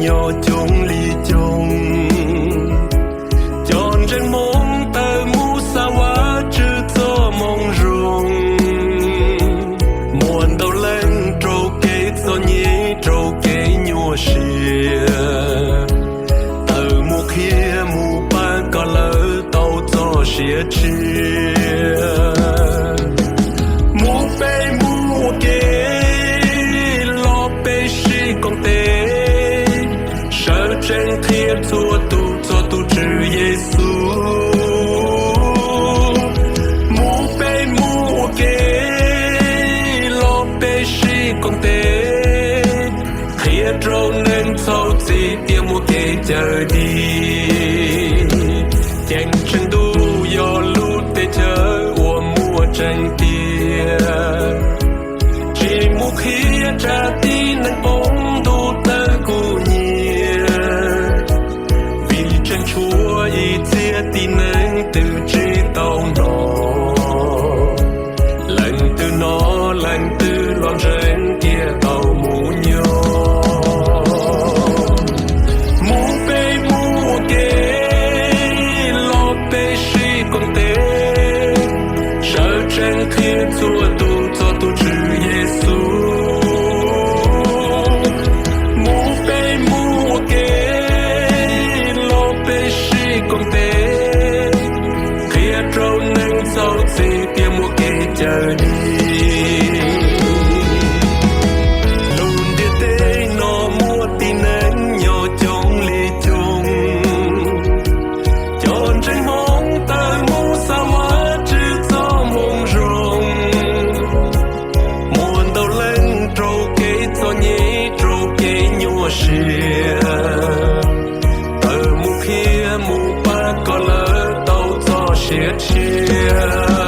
nhỏ chung ly chung chọn trên mong tờ mu sa quá chứ cho mong rung muôn đầu lên trâu kê cho nhé trâu kê nhua xìa tờ mu kia mu ba có lỡ tàu cho xìa chia mu bê mu kê lo bê xì con tê sợ trên thiên chua tu cho tu chữ Giêsu mu bê mu kê lo bê xì con tê khía trâu nên sâu gì tiếng mu kê chờ đi chàng chân đu do lút tê chờ ua mua tranh tia chỉ mu khía trả tin nên bóng đu tơ cu nhia vì chân chúa y chia tin nên từ trí tàu nó lần từ loạn rên kia tàu mu nhô mu bê mu kê lo bê xì con tê sợ trên thiên chúa tu cho tu chữ Giêsu mu bê mu kê lo bê xì con tê kia trâu nâng sâu gì kia mu kê chờ đi xìa tờ mu kia mu ba có lỡ tàu cho xìa chia